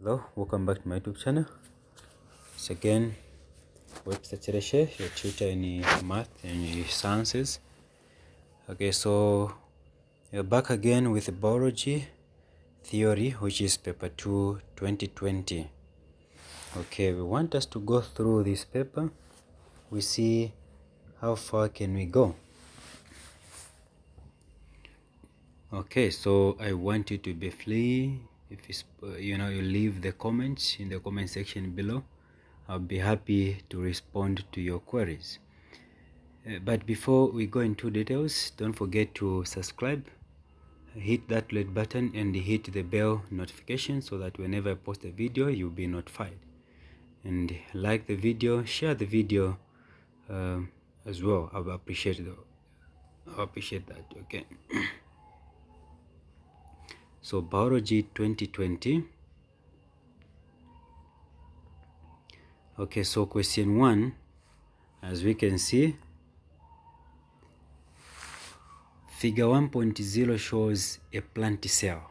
Hello, welcome back to my YouTube channel. It's again Webster Chereshe, your tutor in math and sciences. Okay, so you're back again with biology theory, which is paper 2 2020. Okay, we want us to go through this paper. We see how far can we go. Okay, so I want you to be free. If it's, you leave the comments in the comment section below. I'll be happy to respond to your queries. But before we go into details, don't forget to subscribe, hit that red button and hit the bell notification so that whenever I post a video, you'll be notified. And like the video, share the video as well. I'll appreciate that. Okay. So biology 2020. Okay, so question 1, as we can see, figure 1.0 shows a plant cell.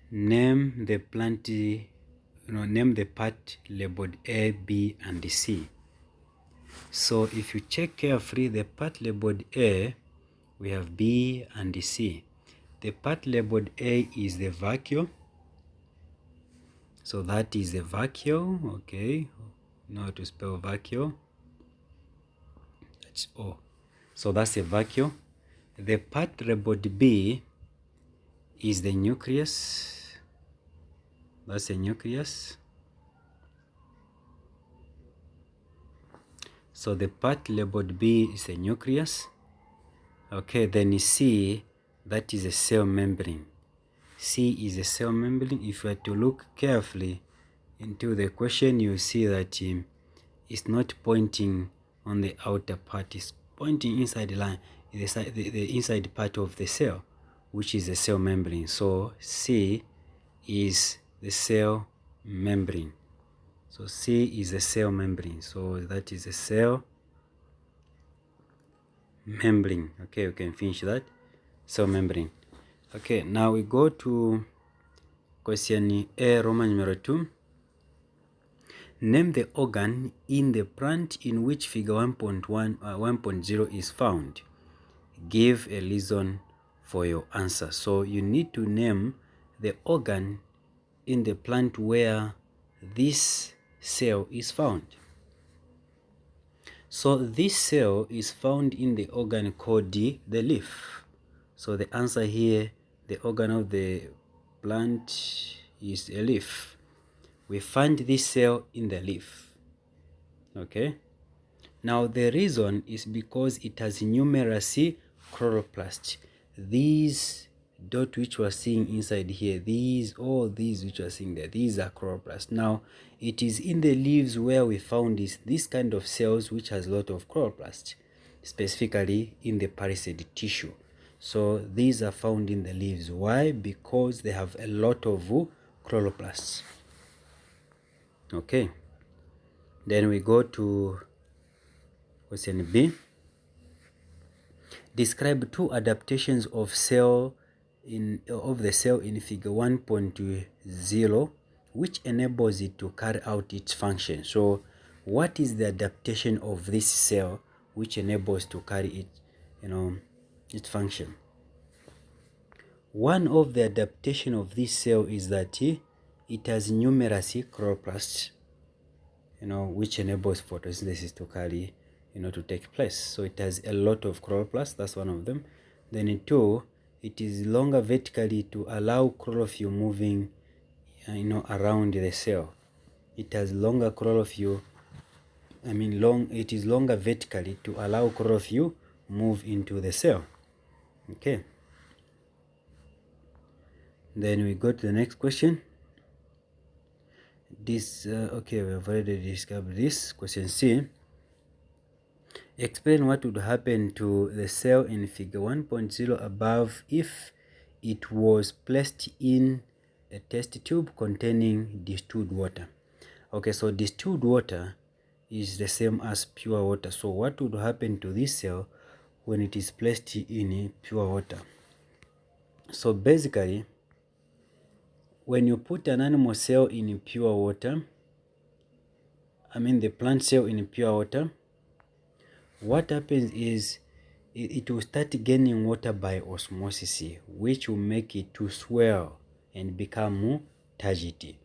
Name the plant, name the part labeled A, B, and C. So if you check carefully, the part labeled A, we have B and C. The part labeled A is the vacuole. So that is the vacuole, okay. Know how to spell vacuole. That's O. So that's a vacuole. The part labeled B is the nucleus. That's a nucleus. So the part labeled B is a nucleus. Okay, then C, that is a cell membrane. C is a cell membrane. If you were to look carefully into the question, you see that it's not pointing on the outer part, it's pointing inside the line, the inside part of the cell, which is the cell membrane. So C is the cell membrane. So C is a cell membrane. So that is a cell membrane. Okay, we can finish that. Cell membrane. Okay, now we go to question A, Roman numeral 2. Name the organ in the plant in which figure 1.0 is found. Give a reason for your answer. So you need to name the organ in the plant where this cell is found. So this cell is found in the organ called the leaf. So the answer here, the organ of the plant is a leaf. We find this cell in the leaf. Okay. Now the reason is because it has numerous chloroplasts. These dot which we're seeing inside here, all these which we're seeing there, these are chloroplasts. Now it is in the leaves where we found this kind of cells which has a lot of chloroplasts, specifically in the palisade tissue. So these are found in the leaves. Why? Because they have a lot of chloroplasts. Okay, then we go to question B. Describe two adaptations of the cell in figure 1.0 which enables it to carry out its function. So what is the adaptation of this cell which enables to carry its function? One of the adaptation of this cell is that it has numerous chloroplasts, which enables photosynthesis to carry, to take place. So it has a lot of chloroplasts. That's one of them. Then 2, it is longer vertically to allow chlorophyll moving, around the cell. It has longer chlorophyll. It is longer vertically to allow chlorophyll move into the cell. Okay. Then we go to the next question. Okay, we have already discovered this. Question C. Explain what would happen to the cell in figure 1.0 above if it was placed in a test tube containing distilled water. Okay, so distilled water is the same as pure water. So what would happen to this cell when it is placed in pure water? So basically, when you put an animal cell in pure water, the plant cell in pure water, what happens is it will start gaining water by osmosis, which will make it to swell and become turgid.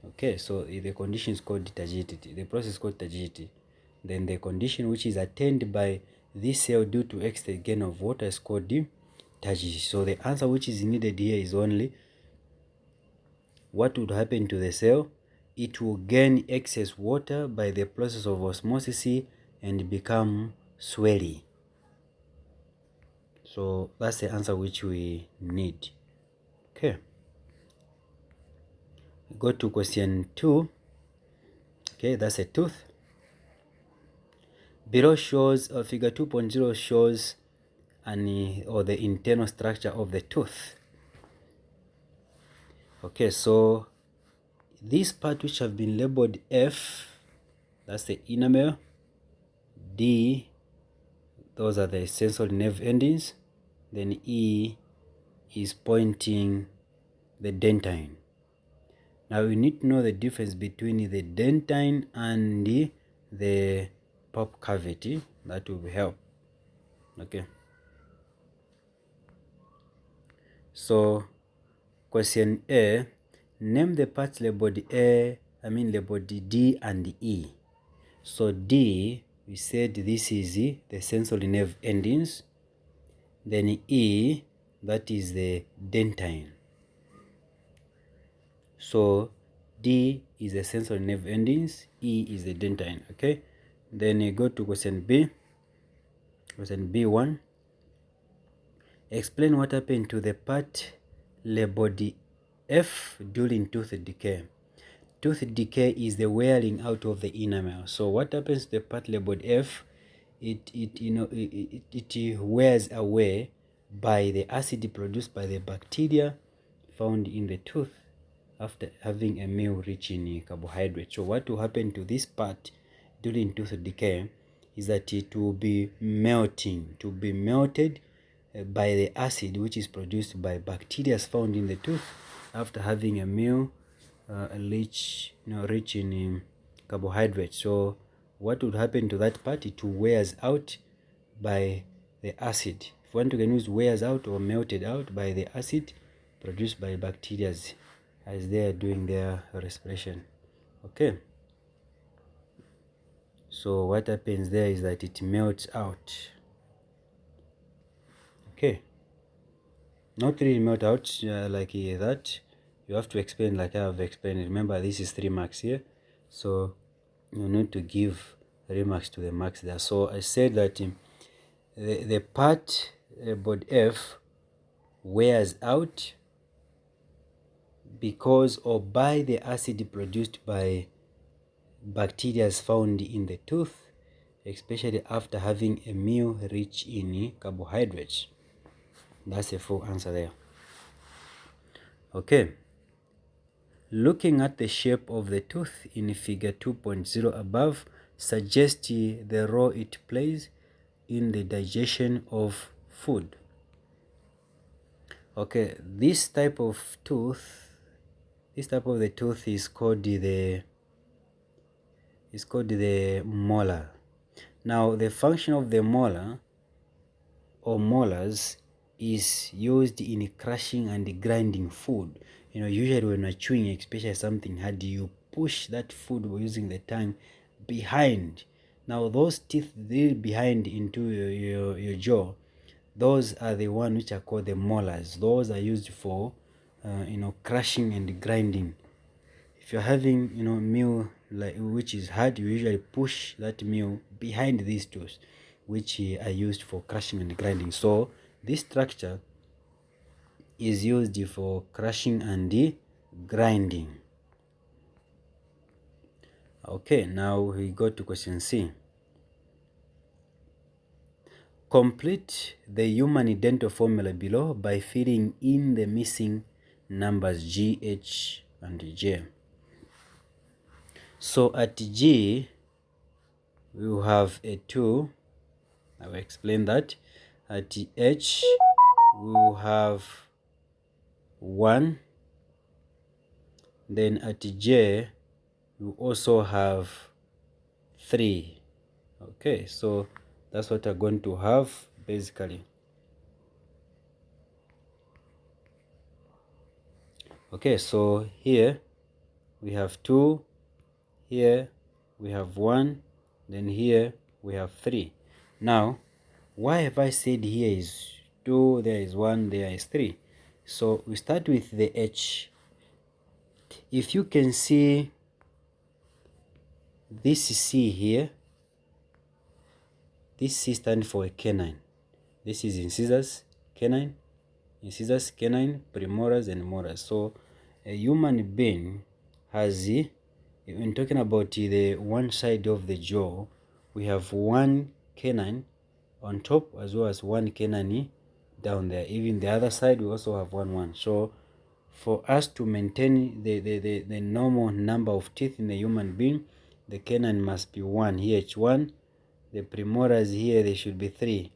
Okay, so the condition is called turgidity. The process is called turgidity. Then the condition which is attained by this cell due to extra gain of water is called turgidity. So the answer which is needed here is only what would happen to the cell. It will gain excess water by the process of osmosis and become swelly. So that's the answer which we need. Okay, go to question 2. Okay, that's a tooth. Below shows figure 2.0 shows the internal structure of the tooth. Okay, so this part which have been labeled F, that's the enamel. D, those are the sensory nerve endings. Then E is pointing the dentine. Now we need to know the difference between the dentine and the pulp cavity. That will help. Okay, so question A, name the parts labeled labeled D and E. So D, we said this is the sensory nerve endings. Then E, that is the dentine. So D is the sensory nerve endings, E is the dentine. Okay, then you go to question B. Question B1. Explain what happened to the part labeled F during tooth decay. Tooth decay is the wearing out of the enamel. So what happens to the part labeled F? It wears away by the acid produced by the bacteria found in the tooth after having a meal rich in carbohydrate. So what will happen to this part during tooth decay is that it will be melted by the acid which is produced by bacteria found in the tooth after having a meal rich in carbohydrates. So what would happen to that part? It wears out by the acid. If you want, to can use wears out or melted out by the acid produced by bacteria as they are doing their respiration. Okay, so what happens there is that it melts out. Okay, not really melt out like that. You have to explain like I have explained. Remember, this is 3 marks here, so you need to give remarks to the marks there. So I said that the part labeled F wears out because or by the acid produced by bacteria found in the tooth, especially after having a meal rich in carbohydrates. That's a full answer there. Okay, looking at the shape of the tooth in figure 2.0 above, suggest the role it plays in the digestion of food. Okay, this type of the tooth is called the molar. Now the function of the molar or molars is used in crushing and grinding food. Usually when you're chewing, especially something hard, you push that food using the tongue behind. Now those teeth there behind into your jaw, those are the ones which are called the molars. Those are used for crushing and grinding. If you're having meal which is hard, you usually push that meal behind these tools, which are used for crushing and grinding. So this structure is used for crushing and grinding. Okay, now we go to question C. Complete the human dental formula below by filling in the missing numbers G, H, and J. So at G, we will have a 2. I will explain that. At H, we will have 1. Then at J, you also have 3. Okay, so that's what we're going to have basically. Okay, so here we have 2, here we have 1, then here we have 3. Now, why have I said here is 2, there is 1, there is 3? So we start with the H. If you can see this C here, this C stands for a canine. This is incisors, canine, incisors, canine, premolars, and molars. So a human being has, when talking about the one side of the jaw, we have one canine on top as well as one canine down there. Even the other side, we also have one. So for us to maintain the normal number of teeth in the human being, the canine must be 1, here it's 1. The premolars here, they should be 3.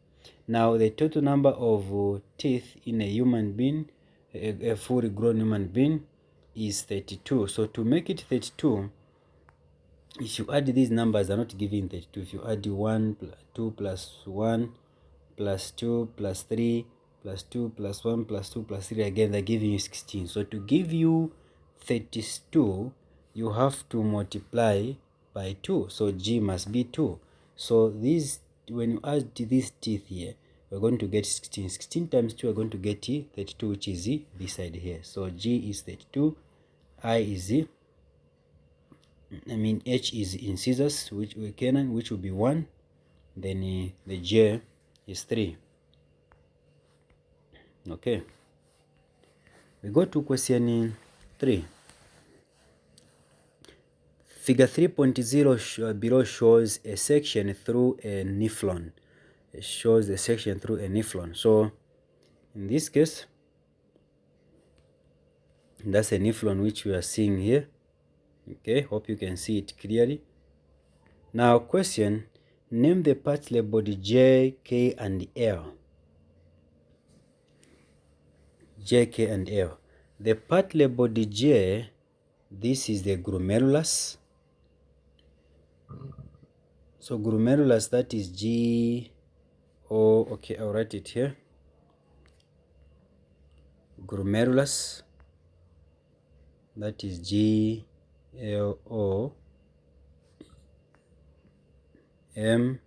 Now the total number of teeth in a human being, a fully grown human being, is 32. So to make it 32, if you add these numbers, are not giving 32. If you add 1, 2 plus 1 plus 2 plus 3 plus 2 plus 1 plus 2 plus 3, again they're giving you 16. So to give you 32, you have to multiply by 2. So G must be 2. So these, when you add these teeth here, we're going to get 16. 16 times 2, we're going to get 32, which is this side here. So G is 32, H is incisors, which we canine, which will be 1. Then the J is 3. Okay. We go to question 3. Figure 3.0 below shows a section through a Nephron. It shows a section through a Nephron. So in this case, that's a Nephron which we are seeing here. Okay, hope you can see it clearly. Now question, name the parts labeled J, K, and L. J, K, and L. The part labeled J, this is the glomerulus. So glomerulus, that is G, O, okay, I'll write it here. Glomerulus, that is G, L, O, M,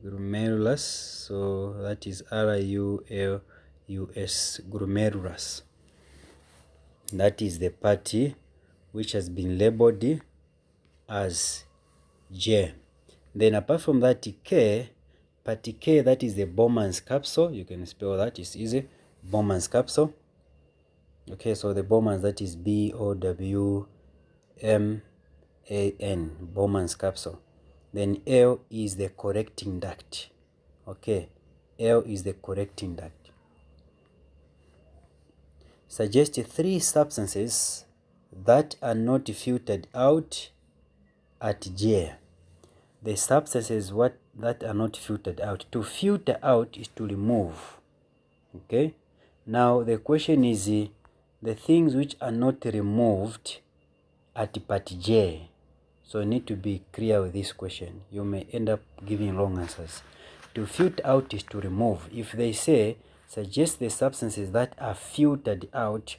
glomerulus, so that is R-U-L-U-S, glomerulus. That is the party which has been labeled as J. Then apart from that, K, party K, that is the Bowman's capsule. You can spell that, it's easy. Bowman's capsule. Okay, so the Bowman's, that is B-O-W-M-A-N, Bowman's capsule. Then L is the correcting duct. Okay, L is the correcting duct. Suggest 3 substances that are not filtered out at J. The substances that are not filtered out. To filter out is to remove. Okay, now the question is the things which are not removed at part J. So you need to be clear with this question. You may end up giving wrong answers. To filter out is to remove. If they say suggest the substances that are filtered out,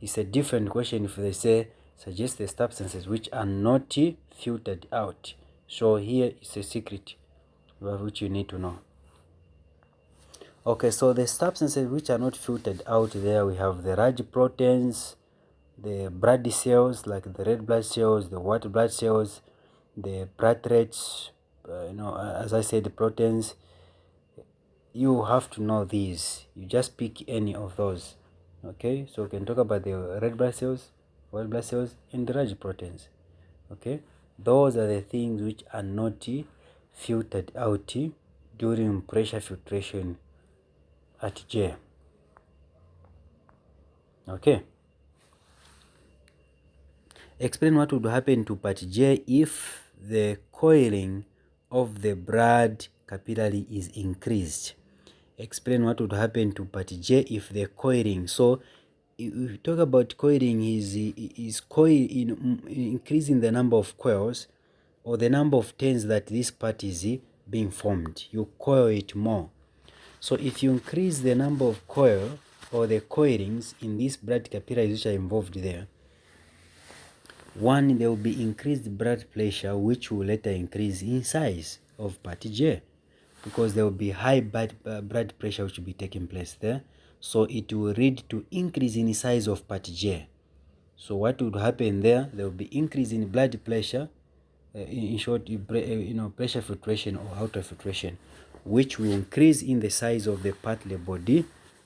it's a different question if they say suggest the substances which are not filtered out. So here is a secret which you need to know. Okay, so the substances which are not filtered out, there we have the large proteins, the blood cells like the red blood cells, the white blood cells, the platelets, as I said, the proteins. You have to know these. You just pick any of those. Okay, so we can talk about the red blood cells, white blood cells, and the large proteins. Okay, those are the things which are not filtered out during pressure filtration at J. Okay. Explain what would happen to part J if the coiling of the blood capillary is increased. Explain what would happen to part J if the coiling. So if we talk about coiling, is increasing the number of coils or the number of turns that this part is being formed. You coil it more. So if you increase the number of coil or the coilings in these blood capillaries which are involved there, one, there will be increased blood pressure, which will later increase in size of part J, because there will be high blood pressure which will be taking place there. So it will lead to increase in size of part J. So what would happen there? There will be increase in blood pressure, in short, pressure filtration or ultrafiltration, which will increase in the size of the part labeled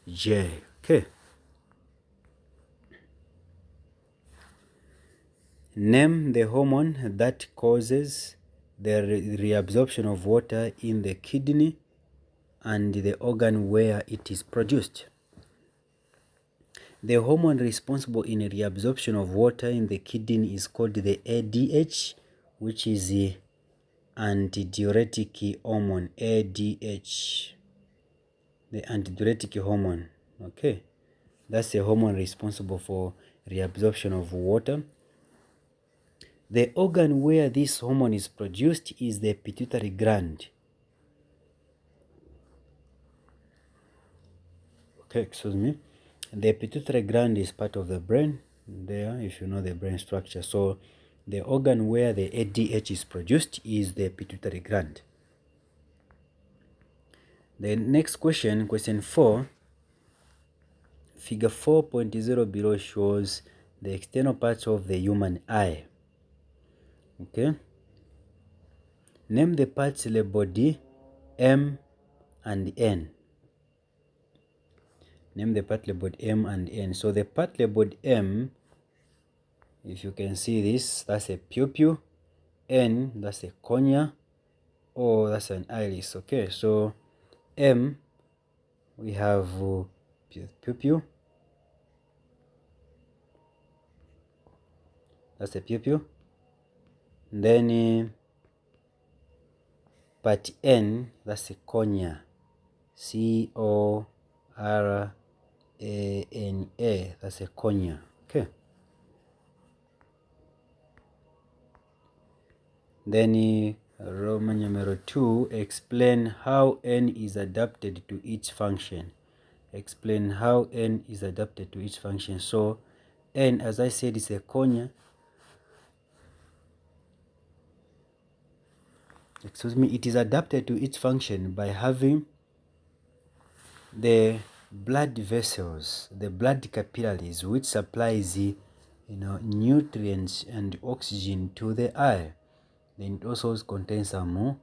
J. Okay. Name the hormone that causes the reabsorption of water in the kidney and the organ where it is produced. The hormone responsible in reabsorption of water in the kidney is called the ADH, which is the antidiuretic hormone. ADH, the antidiuretic hormone. Okay, that's the hormone responsible for reabsorption of water. The organ where this hormone is produced is the pituitary gland. Okay, excuse me. The pituitary gland is part of the brain there, if you know the brain structure. So the organ where the ADH is produced is the pituitary gland. The next question, question 4, figure 4.0 below shows the external parts of the human eye. Okay. Name the parts labeled M and N. Name the part labeled M and N. So the part labeled M, if you can see this, that's a pupil. N, that's a cornea. O, that's an iris. Okay, so M, we have pupil. That's a pupil. Then part N, that's a cornea. C-O-R-A-N-A. That's a cornea. Okay. Then Roman numeral 2, explain how N is adapted to each function. Explain how N is adapted to each function. So N, as I said, is a cornea. Excuse me, it is adapted to each function by having the blood vessels, the blood capillaries, which supplies nutrients and oxygen to the eye. Then it also contains some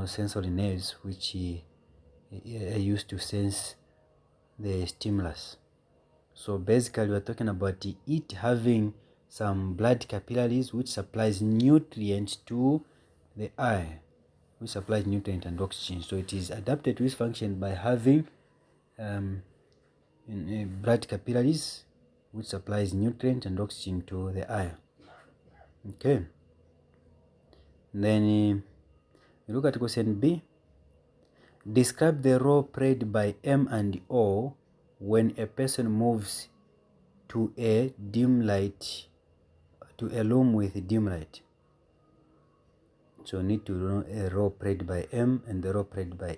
sensory nerves which are used to sense the stimulus. So basically we're talking about it having some blood capillaries which supplies nutrients to the eye, which supplies nutrient and oxygen. So it is adapted to its function by having blood capillaries which supplies nutrient and oxygen to the eye. Okay. Then you look at question B. Describe the role played by M and O when a person moves to a dim light, to a room with dim light. So need to know a role played by M and the role played by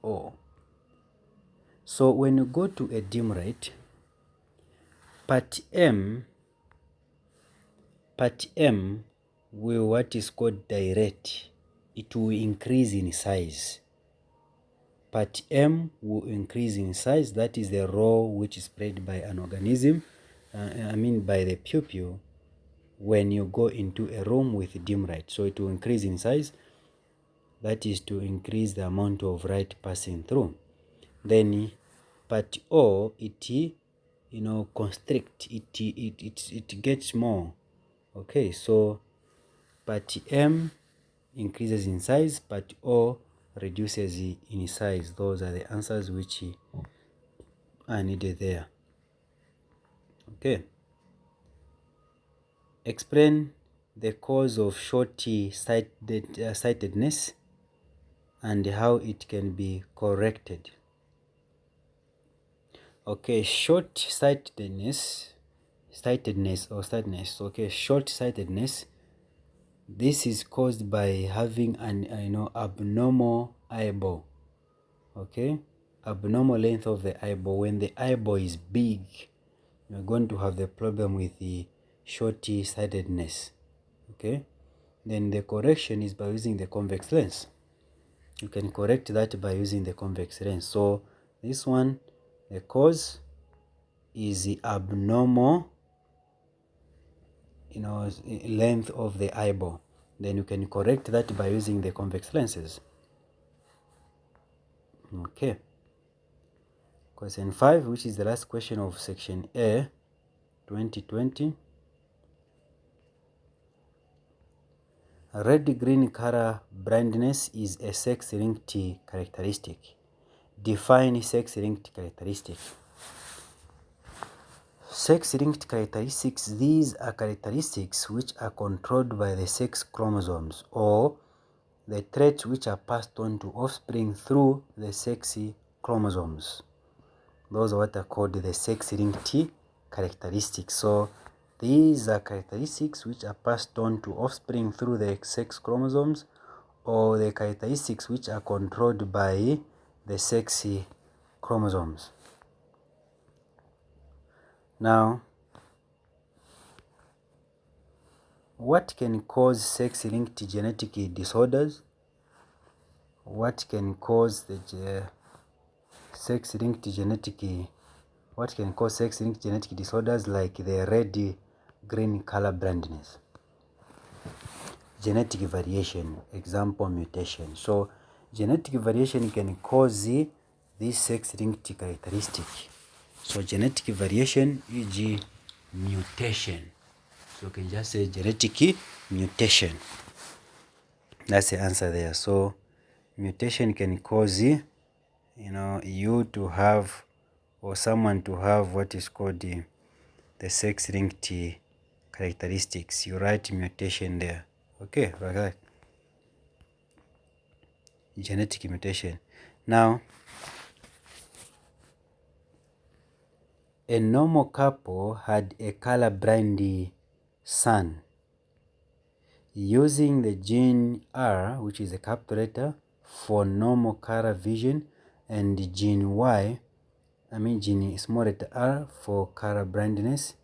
O. So when you go to a dim light, part M will what is called dilate. It will increase in size. Part M will increase in size. That is the role which is played by an organism, by the pupil, when you go into a room with dim light. So it will increase in size. That is to increase the amount of light passing through. Then part O, it constrict. It gets more. Okay, so part M increases in size, part O reduces in size. Those are the answers which are needed there. Okay. Explain the cause of short-sightedness and how it can be corrected. Okay, short-sightedness, okay, short-sightedness. This is caused by having an abnormal eyeball. Okay, abnormal length of the eyeball. When the eyeball is big, you're going to have the problem with the short-sightedness. Okay, then the correction is by using the convex lens. You can correct that by using the convex lens. So this one, the cause is the abnormal length of the eyeball. Then you can correct that by using the convex lenses. Okay, question 5, which is the last question of section A 2020. Red-green color blindness is a sex-linked characteristic. Define sex-linked characteristic. Sex-linked characteristics, these are characteristics which are controlled by the sex chromosomes or the traits which are passed on to offspring through the sex chromosomes. Those are what are called the sex-linked characteristics. So these are characteristics which are passed on to offspring through the sex chromosomes or the characteristics which are controlled by the sex chromosomes. Now, what can cause sex-linked genetic disorders? What can cause sex-linked genetic disorders like the red-green color blindness? Genetic variation, example mutation. So genetic variation can cause this sex-linked characteristic. So genetic variation, e.g. mutation. So you can just say genetic mutation. That's the answer there. So mutation can cause you to have or someone to have what is called the sex-linked characteristics. You write mutation there. Okay, like that. Genetic mutation. Now, a normal couple had a colorblind son. Using the gene R, which is a capital letter, for normal color vision, and gene small letter R for color blindness,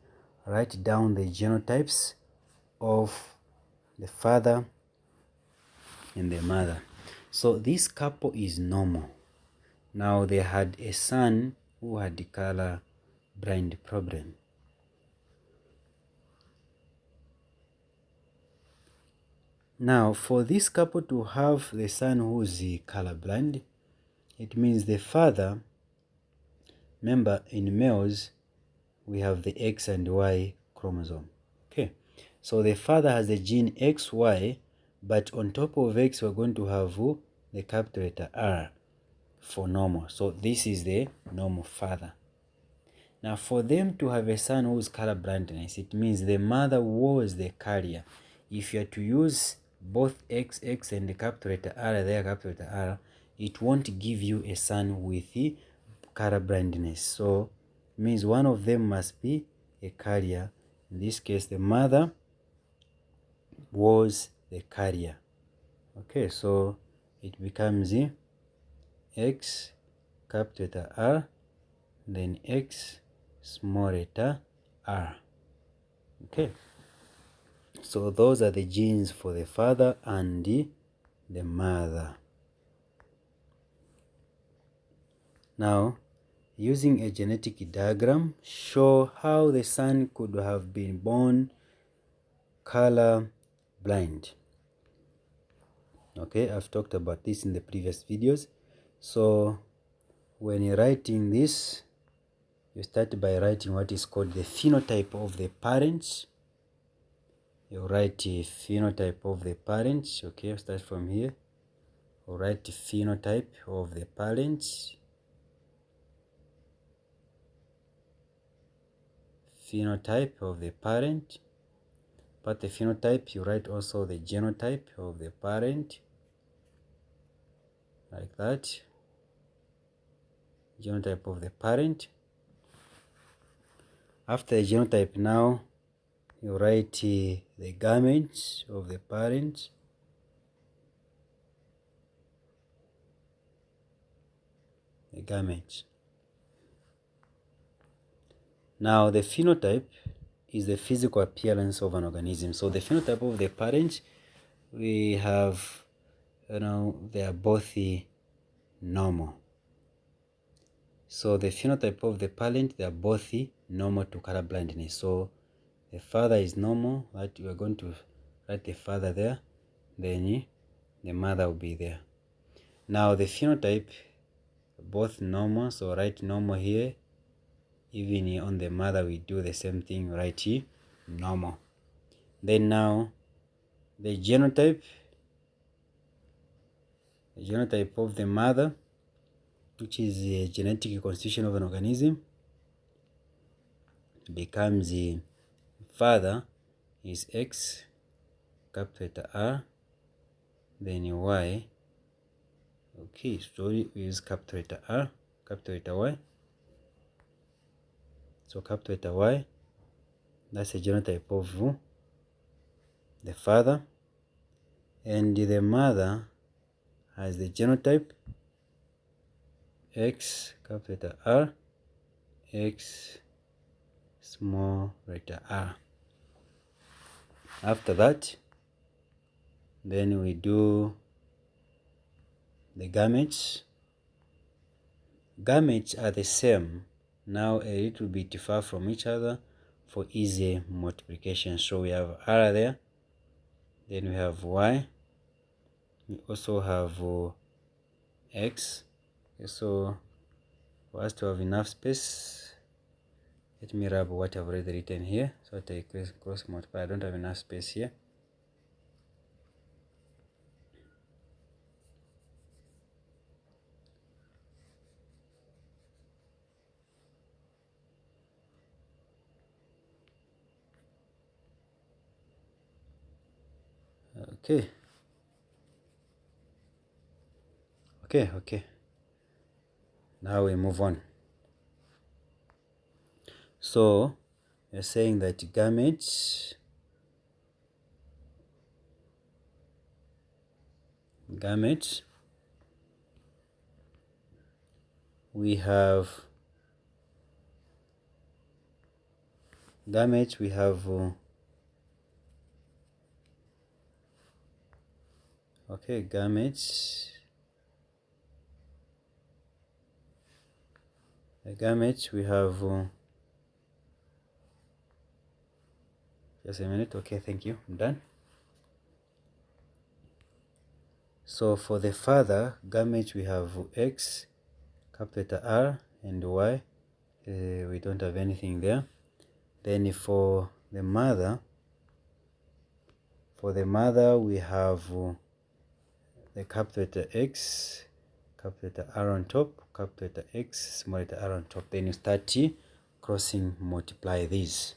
write down the genotypes of the father and the mother. So this couple is normal. Now they had a son who had the color blind problem. Now for this couple to have the son who is colorblind, it means the father, remember in males we have the X and Y chromosome. Okay, so the father has the gene XY, but on top of X we're going to have the capital letter R for normal. So this is the normal father. Now for them to have a son who is color blindness, it means the mother was the carrier. If you are to use both XX and the capital letter R there, capital letter R, it won't give you a son with the color blindness. So it means one of them must be a carrier. In this case, the mother was the carrier. Okay, so it becomes X capital letter R, then X small letter R. Okay, so those are the genes for the father and the mother. Now, using a genetic diagram, show how the son could have been born color blind. Okay, I've talked about this in the previous videos. So when you're writing this, you start by writing what is called the phenotype of the parents. You write phenotype of the parents. Okay, start from here. You write phenotype of the parents. Phenotype of the parent. But the phenotype, you write also the genotype of the parent. Like that. Genotype of the parent. After the genotype, now you write the gametes of the parent. The gametes. Now the phenotype is the physical appearance of an organism. So the phenotype of the parent, we have, they are both normal. So the phenotype of the parent, they are both normal to color blindness. So the father is normal, that we are going to write the father there, then the mother will be there. Now the phenotype, both normal, so write normal here. Even on the mother we do the same thing, write here normal. Then now the genotype of the mother, which is the genetic constitution of an organism, becomes the father is X, capital letter R, then Y. Okay, so we use capital letter R, capital letter Y. So capital letter Y, that's the genotype of the father, and the mother has the genotype X, capital letter R, X, small letter R. After that, then we do the gametes. Gametes are the same, now a little bit far from each other for easy multiplication. So we have R there, then we have Y, we also have X. Okay, so for us to have enough space, let me rub what I've already written here. So I take cross multiply. I don't have enough space here. Okay. Now we move on. So you're saying that gametes we have gametes we have okay, gametes we have just a minute. Okay, thank you, I'm done. So for the father gametes we have X, capital R, and Y. We don't have anything there. Then for the mother we have the capital letter X, capital letter R on top, capital letter X, small letter R on top. Then you start crossing multiply these.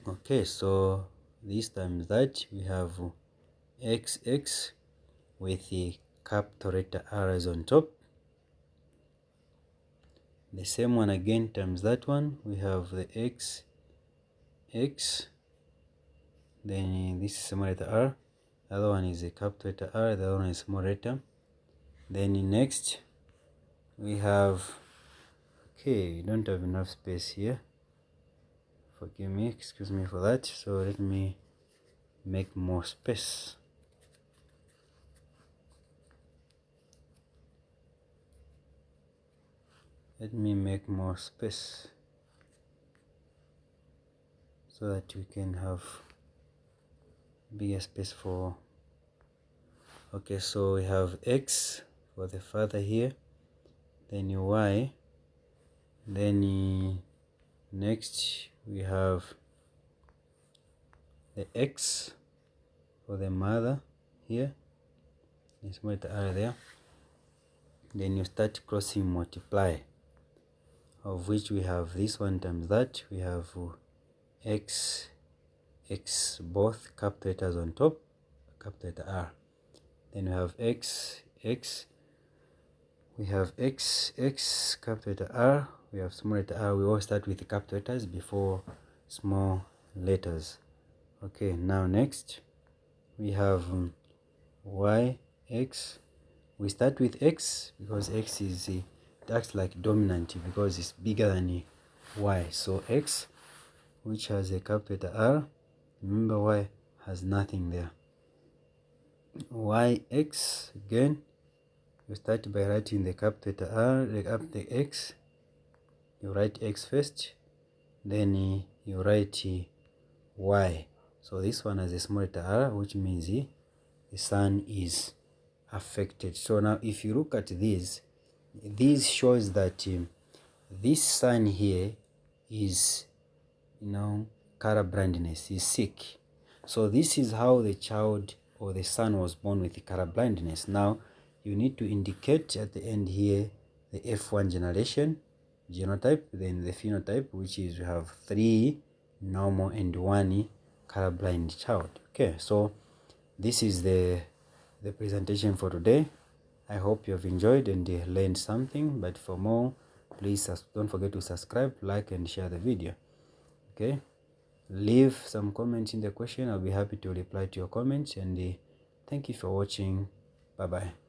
Okay, so this times that we have XX with the capital letter R is on top. The same one again times that one, we have the X, then this is small letter R, the other one is a capital letter R, the other one is small letter. Then next we have, okay, we don't have enough space here, forgive me, excuse me for that. So let me make more space. So that we can have bigger space for. Okay, so we have X for the father here, then Y, then next we have the X for the mother here, the small letter R there. Then you start crossing multiply, of which we have this one times that, we have X, both capital letters on top, capital letter R. Then we have X, we have X, capital letter R, we have small letter R. We all start with capital letters before small letters. Okay, now next we have Y, X. We start with X because X is it acts like dominant because it's bigger than Y. So X, which has a capital letter R. Remember, Y has nothing there. Y, X, again, you start by writing the capital letter R, the X. You write X first, then you write Y. So this one has a small letter R, which means the sun is affected. So now if you look at this shows that this son here is, color blindness, is sick. So this is how the child or the son was born with color blindness. Now you need to indicate at the end here the F1 generation genotype, then the phenotype, which is we have 3 normal and 1 colorblind child. Okay, so this is the presentation for today. I hope you have enjoyed and learned something, but for more, please don't forget to subscribe, like, and share the video. Okay, leave some comments in the question. I'll be happy to reply to your comments, and thank you for watching. Bye bye.